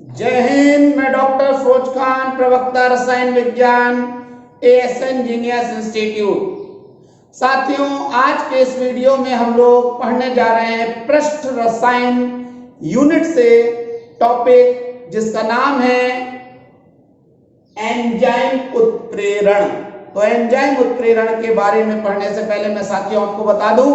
जय हिंद। मैं डॉक्टर फिरोज खान, प्रवक्ता रसायन विज्ञान, एएसएन जीनियस इंस्टीट्यूट। साथियों, आज के इस वीडियो में हम लोग पढ़ने जा रहे हैं पृष्ठ रसायन यूनिट से टॉपिक जिसका नाम है एंजाइम उत्प्रेरण। तो एंजाइम उत्प्रेरण के बारे में पढ़ने से पहले मैं साथियों आपको बता दूं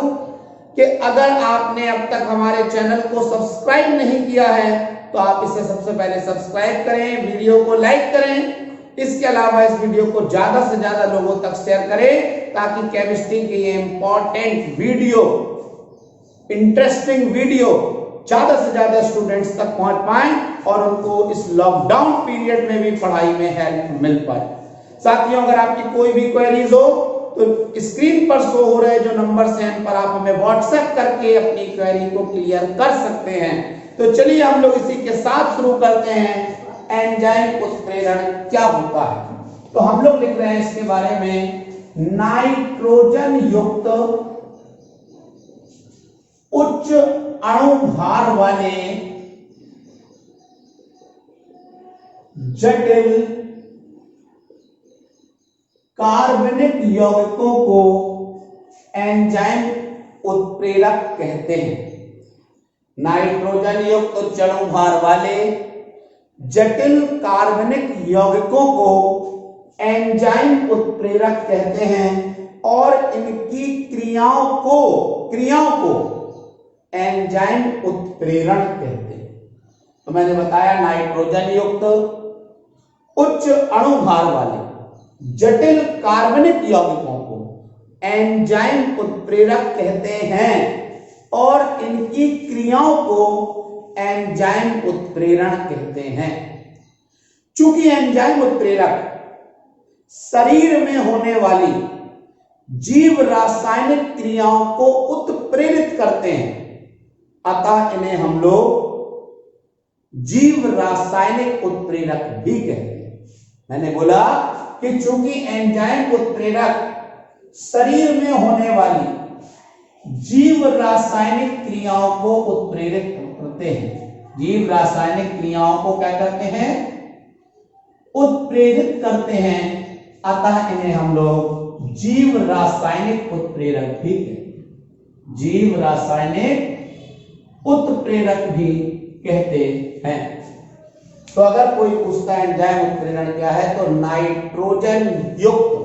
कि अगर आपने अब तक हमारे चैनल को सब्सक्राइब नहीं किया है तो आप इसे सबसे पहले सब्सक्राइब करें, वीडियो को लाइक करें। इसके अलावा इस वीडियो को ज्यादा से ज्यादा लोगों तक शेयर करें ताकि केमिस्ट्री की ये इंपॉर्टेंट वीडियो, इंटरेस्टिंग वीडियो ज्यादा से ज्यादा स्टूडेंट्स तक पहुंच पाए और उनको इस लॉकडाउन पीरियड में भी पढ़ाई में हेल्प मिल पाए। साथियों, अगर आपकी कोई भी क्वेरीज हो तो स्क्रीन पर शो हो रहे जो नंबर्स हैं इन पर आप हमें व्हाट्सएप करके अपनी क्वेरी को क्लियर कर सकते हैं। तो चलिए हम लोग इसी के साथ शुरू करते हैं। एंजाइम उत्प्रेरण क्या होता है? तो हम लोग लिख रहे हैं इसके बारे में, नाइट्रोजन युक्त उच्च अणुभार वाले जटिल कार्बनिक यौगिकों को एंजाइम उत्प्रेरक कहते हैं। नाइट्रोजन युक्त उच्च अणुभार वाले जटिल कार्बनिक यौगिकों को एंजाइम उत्प्रेरक कहते हैं और इनकी क्रियाओं को एंजाइम उत्प्रेरण कहते हैं। तो मैंने बताया नाइट्रोजन युक्त उच्च अणुभार वाले जटिल कार्बनिक यौगिकों को एंजाइम उत्प्रेरक कहते हैं और इनकी क्रियाओं को एंजाइम उत्प्रेरण कहते हैं। चूंकि एंजाइम उत्प्रेरक शरीर में होने वाली जीव रासायनिक क्रियाओं को उत्प्रेरित करते हैं, अतः इन्हें हम लोग जीव रासायनिक उत्प्रेरक भी कहते हैं। मैंने बोला कि चूंकि एंजाइम उत्प्रेरक शरीर में होने वाली जीव रासायनिक क्रियाओं को उत्प्रेरित करते हैं, जीव रासायनिक क्रियाओं को क्या करते हैं? उत्प्रेरित करते हैं, अतः इन्हें हम लोग जीव रासायनिक उत्प्रेरक भी कहते हैं। जीव रासायनिक उत्प्रेरक भी कहते हैं। तो अगर कोई पूछता है एंजाइम उत्प्रेरण क्या है, तो नाइट्रोजन युक्त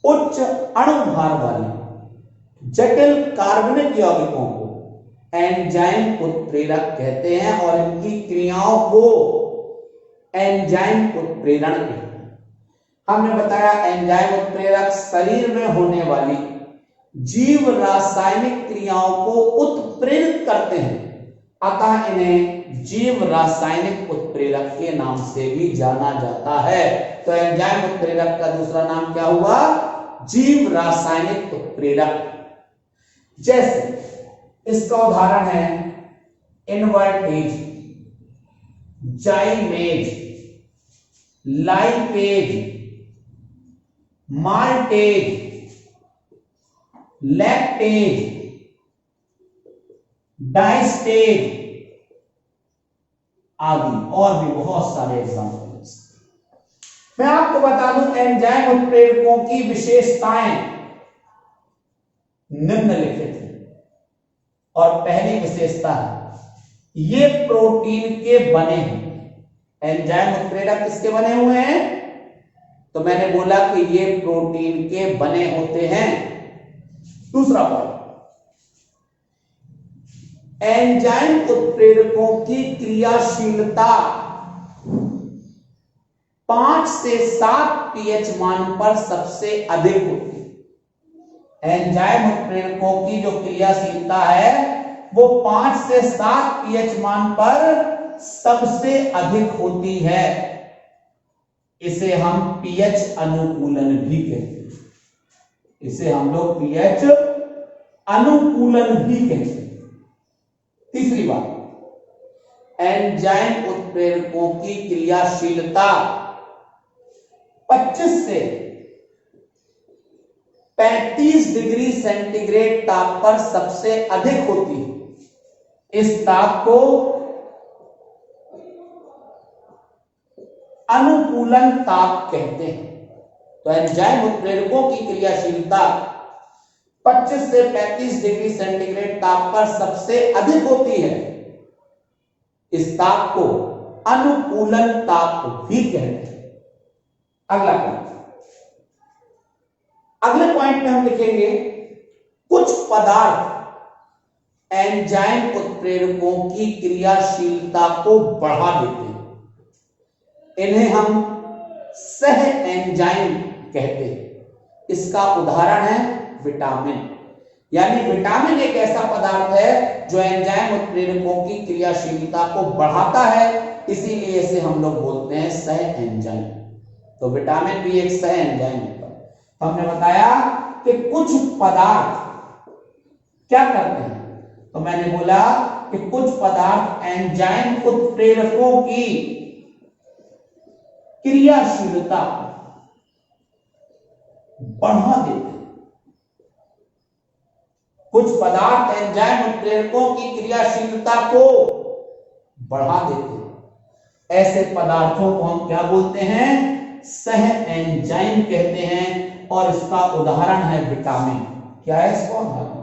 उच्च अणुभार वाले जटिल कार्बनिक यौगिकों को एंजाइम उत्प्रेरक कहते हैं और इनकी क्रियाओं को एंजाइम उत्प्रेरण कहते हैं। हमने बताया एंजाइम उत्प्रेरक शरीर में होने वाली जीव रासायनिक क्रियाओं को उत्प्रेरित करते हैं, अतः इन्हें जीव रासायनिक उत्प्रेरक के नाम से भी जाना जाता है। तो एंजाइम उत्प्रेरक का दूसरा नाम क्या हुआ? जीव रासायनिक उत्प्रेरक। जैसे इसका उदाहरण है invertase, जाइमेज, lipase, maltase, lactase, diastase आदि और भी बहुत सारे एग्जाम्पल्स। मैं आपको बता दूं एंजाइम उत्प्रेरकों की विशेषताएं निम्नलिखित है। और पहली विशेषता है ये प्रोटीन के बने हैं। एंजाइम उत्प्रेरक किसके बने हुए हैं? तो मैंने बोला कि ये प्रोटीन के बने होते हैं। दूसरा पॉइंट, एंजाइम उत्प्रेरकों की क्रियाशीलता 5 से 7 pH मान पर सबसे अधिक होती है। एंजाइम उत्प्रेरकों की जो क्रियाशीलता है वो 5 से 7 pH मान पर सबसे अधिक होती है। इसे हम pH अनुकूलन भी कहते हैं। इसे हम लोग pH अनुकूलन भी कहते हैं। तीसरी बात, एंजाइम उत्प्रेरकों की क्रियाशीलता 25 से 35 डिग्री सेंटीग्रेड ताप पर सबसे अधिक होती है। इस ताप को अनुकूलन ताप कहते हैं। तो एंजाइम उत्प्रेरकों की क्रियाशीलता 25 से 35 डिग्री सेंटीग्रेड ताप पर सबसे अधिक होती है। इस ताप को अनुकूलन ताप भी कहते हैं। अगला पॉइंट, अगले पॉइंट में हम लिखेंगे कुछ पदार्थ एंजाइम उत्प्रेरकों की क्रियाशीलता को बढ़ा देते हैं। इन्हें हम सह एंजाइम कहते हैं। इसका उदाहरण है विटामिन। यानी विटामिन एक ऐसा पदार्थ है जो एंजाइम उत्प्रेरकों की क्रियाशीलता को बढ़ाता है, इसीलिए इसे हम लोग बोलते हैं सह एंजाइम। तो विटामिन भी एक सह एंजाइम होता है। हमने बताया कि कुछ पदार्थ क्या करते हैं, तो मैंने बोला कि कुछ पदार्थ एंजाइम उत्प्रेरकों की क्रियाशीलता बढ़ा देते हैं। कुछ पदार्थ एंजाइम उत्प्रेरकों की क्रियाशीलता को बढ़ा देते हैं। ऐसे पदार्थों को हम क्या बोलते हैं, सह एंजाइम कहते हैं। और इसका उदाहरण है विटामिन। क्या है इसका उदाहरण?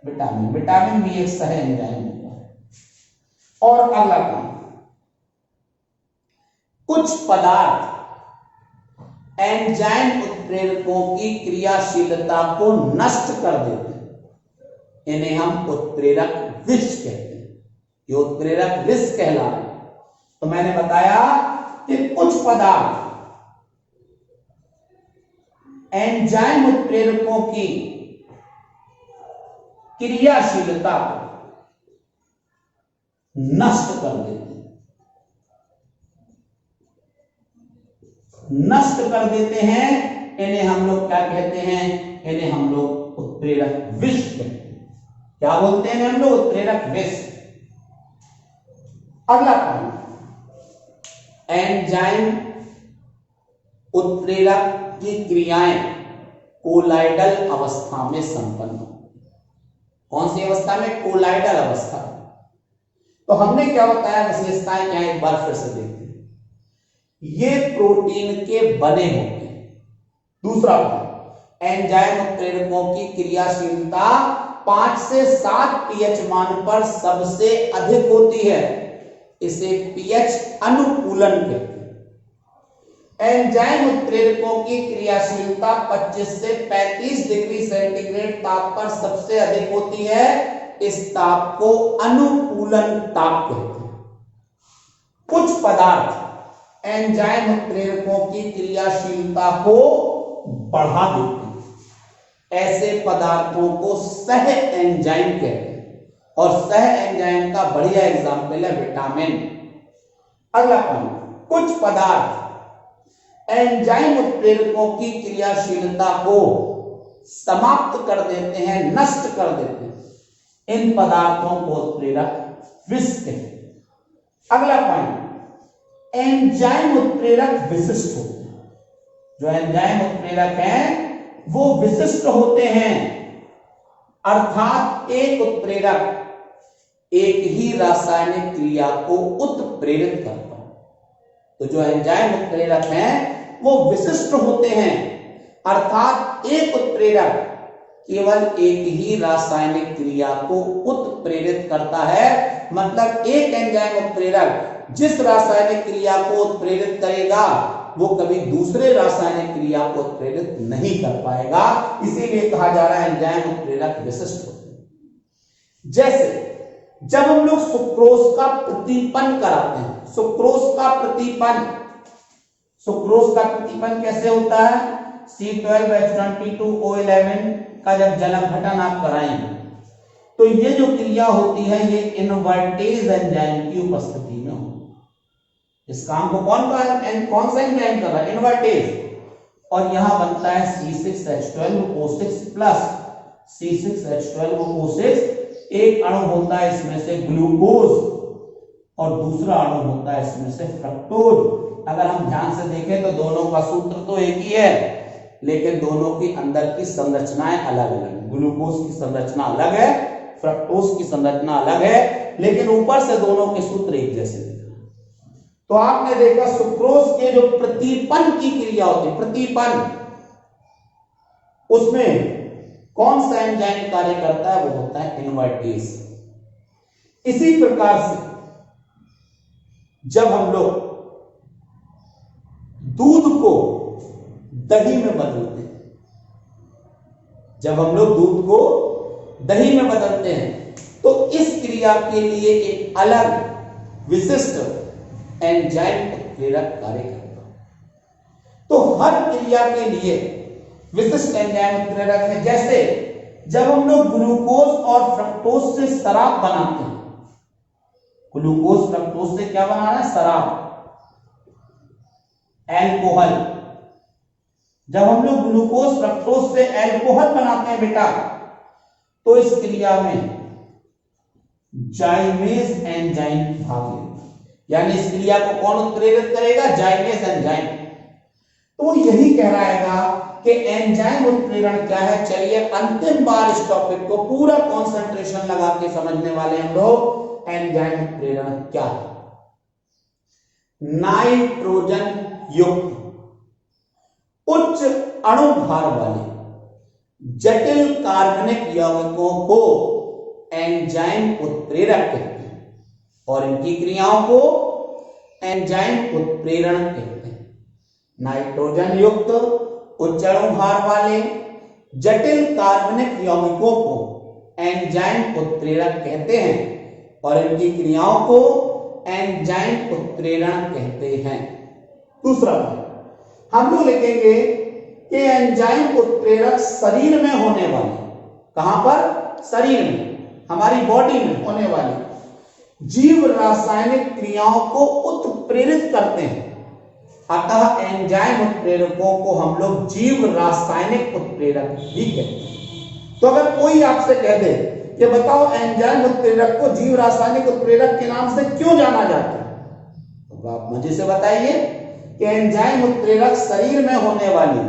विटामिन। विटामिन भी एक सह एंजाइम होता है। और अगला काम, कुछ पदार्थ एंजाइम उत्प्रेरकों की क्रियाशीलता को नष्ट कर देते हैं। इन्हें हम उत्प्रेरक विष कहते हैं। ये उत्प्रेरक विष कहला रहे हैं। तो मैंने बताया कि कुछ पदार्थ एंजाइम उत्प्रेरकों की क्रियाशीलता नष्ट कर देते हैं। नष्ट कर देते हैं, इन्हें हम लोग क्या कहते हैं? इन्हें हम लोग उत्प्रेरक विष कहते हैं। क्या बोलते हैं हम लोग? उत्प्रेरक विष। अगला पॉइंट, एंजाइम उत्प्रेरक की क्रियाएं कोलाइडल अवस्था में संपन्न हो। कौन सी अवस्था में? कोलाइडल अवस्था। तो हमने क्या बताया, विशेषताएं क्या, एक बार फिर से देखते हैं। ये प्रोटीन के बने होते हैं। दूसरा पॉइंट, एंजाइम उत्प्रेरकों की क्रियाशीलता 5 से 7 पीएच मान पर सबसे अधिक होती है। इसे पीएच अनुकूलन कहते हैं। एंजाइम उत्प्रेरकों की क्रियाशीलता 25 से 35 डिग्री सेंटीग्रेड ताप पर सबसे अधिक होती है। इस ताप को अनुकूलन ताप कहते हैं। कुछ पदार्थ एंजाइम उत्प्रेरकों की क्रियाशीलता को बढ़ा देते हैं। ऐसे पदार्थों को सह एंजाइम कहते हैं। और सह एंजाइम का बढ़िया एग्जाम्पल है विटामिन। अगला पॉइंट, कुछ पदार्थ एंजाइम उत्प्रेरकों की क्रियाशीलता को समाप्त कर देते हैं, नष्ट कर देते हैं। इन पदार्थों को उत्प्रेरक विष कहते हैं। अगला पॉइंट, एंजाइम उत्प्रेरक विशिष्ट होते हैं। जो एंजाइम उत्प्रेरक हैं वो विशिष्ट होते हैं, अर्थात एक उत्प्रेरक एक ही रासायनिक क्रिया को उत्प्रेरित करता है। तो जो एंजाइम उत्प्रेरक हैं वो विशिष्ट होते हैं, अर्थात एक उत्प्रेरक केवल एक ही रासायनिक क्रिया को उत्प्रेरित करता है। मतलब एक एंजाइम उत्प्रेरक जिस रासायनिक क्रिया को उत्प्रेरित करेगा वो कभी दूसरे रासायनिक क्रिया को उत्प्रेरित नहीं कर पाएगा। इसीलिए कहा जा रहा है एंजाइम उत्प्रेरक विशिष्ट होते हैं। जैसे जब हम लोग सुक्रोज का प्रतीपन कराते हैं, सुक्रोज का प्रतीपन कैसे होता है? C12H22O11 का जब जलम घटन आप कराएंगे तो ये जो क्रिया होती है ये इनवर्टेज एंजाइम की उपस्थिति में हो। इस काम को कौन सा एंजाइम कर रहा है? इनवर्टेज। और यहां बनता है C6H12O6 प्लस C6H12O6। एक अणु होता है इसमें से ग्लूकोज और दूसरा अणु होता है इसमें से फ्रक्टोज। अगर हम ध्यान से देखें तो दोनों का सूत्र तो एक ही है, लेकिन दोनों की अंदर की संरचनाएं अलग अलग। ग्लूकोज की संरचना अलग है, फ्रक्टोज की संरचना अलग है, लेकिन ऊपर से दोनों के सूत्र एक जैसे दिख रहे हैं। तो आपने देखा सुक्रोज के जो प्रतिपन की क्रिया होती है, प्रतिपन, उसमें कौन सा एंजाइम कार्य करता है? वो होता है इनवर्टेज। इसी प्रकार से जब हम लोग दूध को दही में बदलते हैं, जब हम लोग दूध को दही में बदलते हैं, तो इस क्रिया के लिए एक अलग विशिष्ट एंजाइम उत्प्रेरक कार्य करता है। तो हर क्रिया के लिए विशिष्ट एंजाइम उत्प्रेरक है। जैसे जब हम लोग ग्लूकोज और फ्रक्टोज से शराब बनाते हैं, ग्लूकोज फ्रक्टोज से क्या बनाना है? शराब, एल्कोहल। जब हम लोग ग्लूकोज फ्रक्टोज से एल्कोहल बनाते हैं बेटा, तो इस क्रिया में जाइमेज एंजाइम भाग लेगा, यानी इस क्रिया को कौन उत्प्रेरित करेगा? जाइमेज एंजाइम। तो यही कह रहा है कि एंजाइम उत्प्रेरण क्या है। चलिए अंतिम बार इस टॉपिक को पूरा कंसंट्रेशन लगा के समझने वाले हम लोग। एंजाइम उत्प्रेरण क्या है? नाइट्रोजन युक्त उच्च अणुभार वाले जटिल कार्बनिक यौगिकों को एंजाइम उत्प्रेरक कहते हैं और इनकी क्रियाओं को एंजाइम उत्प्रेरण कहते हैं। नाइट्रोजन युक्त उच्च अणुभार वाले जटिल कार्बनिक यौगिकों को एंजाइम उत्प्रेरक कहते हैं और इनकी क्रियाओं को एंजाइम उत्प्रेरण कहते हैं। दूसरा हम लोग लिखेंगे कि एंजाइम उत्प्रेरक शरीर में होने वाले, कहां पर? शरीर में, हमारी बॉडी में होने वाली जीव रासायनिक क्रियाओं को उत्प्रेरित करते हैं। अतः एंजाइम उत्प्रेरकों को हम लोग जीव रासायनिक उत्प्रेरक भी कहते हैं। तो अगर कोई आपसे कह दे कि बताओ एंजाइम उत्प्रेरक को जीव रासायनिक उत्प्रेरक के नाम से क्यों जाना जाता है, तो आप मुझे से बताइए कि एंजाइम उत्प्रेरक शरीर में होने वाली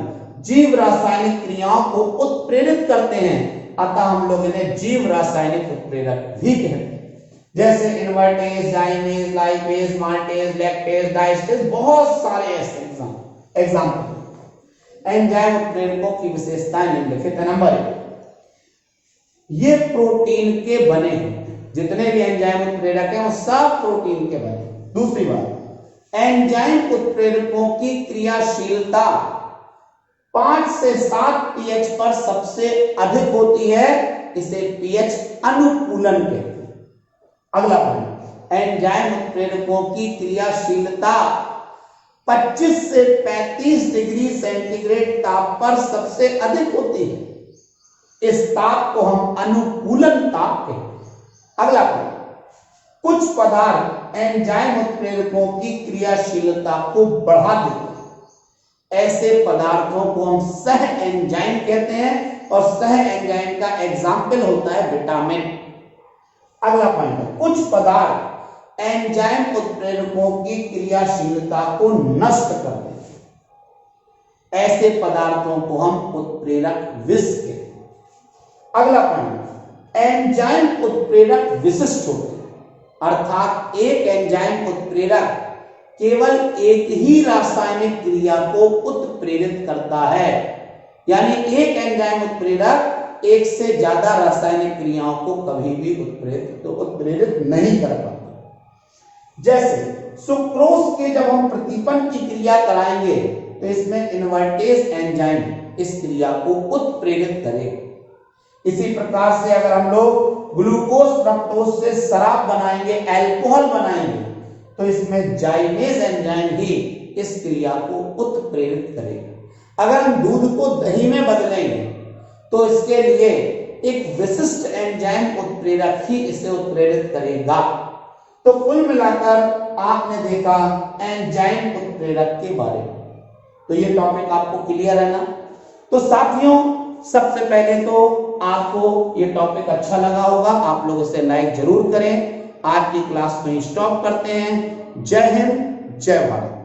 जीव रासायनिक क्रियाओं को उत्प्रेरित करते हैं, अतः हम लोग इन्हें जीव रासायनिक उत्प्रेरक भी कहते हैं। जैसे invertase, जाइमेज, lipase, maltase, lactase, diastase, बहुत सारे ऐसे एग्जाम्पल। एंजाइम उत्प्रेरकों की विशेषताएं निम्नलिखित है। नंबर 1, ये प्रोटीन के बने हैं, जितने भी एंजाइम उत्प्रेरक हैं वो सब प्रोटीन के बने। दूसरी बात, एंजाइम उत्प्रेरकों की क्रियाशीलता 5 से 7 pH पर सबसे अधिक होती है, इसे pH अनुकूलन कहते हैं। अगला पॉइंट, एंजाइम उत्प्रेरकों की क्रियाशीलता 25 से 35 डिग्री सेंटीग्रेड ताप पर सबसे अधिक होती है, इस ताप को हम अनुकूलन ताप कहते हैं। अगला पॉइंट, कुछ पदार्थ एंजाइम उत्प्रेरकों की क्रियाशीलता को बढ़ा देते हैं, ऐसे पदार्थों को हम सह एंजाइम कहते हैं और सह एंजाइम का एग्जाम्पल होता है विटामिन। अगला पॉइंट है, कुछ पदार्थ एंजाइम उत्प्रेरकों की क्रियाशीलता को नष्ट कर देते हैं, ऐसे पदार्थों को हम उत्प्रेरक विष कहते हैं। अगला पॉइंट, एंजाइम उत्प्रेरक विशिष्ट होते हैं, अर्थात एक एंजाइम उत्प्रेरक केवल एक ही रासायनिक क्रिया को उत्प्रेरित करता है, यानी एक एंजाइम उत्प्रेरक एक से ज्यादा रासायनिक क्रियाओं को कभी भी उत्प्रेरित नहीं कर पाता। जैसे सुक्रोज के जब हम प्रतिपन की क्रिया कराएंगे तो इसमें इनवर्टेज एंजाइम इस क्रिया को उत्प्रेरित करेगा। इसी प्रकार से अगर हम लोग ग्लूकोज फ्रक्टोज से शराब बनाएंगे, अल्कोहल बनाएंगे, तो इसमें जाइमेज एंजाइम ही इस क्रिया को उत्प्रेरित करेगा। अगर हम दूध को दही में बदलेंगे तो इसके लिए एक विशिष्ट एंजाइम उत्प्रेरक ही इसे उत्प्रेरित करेगा। तो कुल मिलाकर आपने देखा एंजाइम उत्प्रेरक के बारे में। तो ये टॉपिक आपको क्लियर है ना? तो साथियों, सबसे पहले तो आपको ये टॉपिक अच्छा लगा होगा, आप लोग इसे लाइक जरूर करें। आज की क्लास में स्टॉप करते हैं। जय हिंद, जय भारत।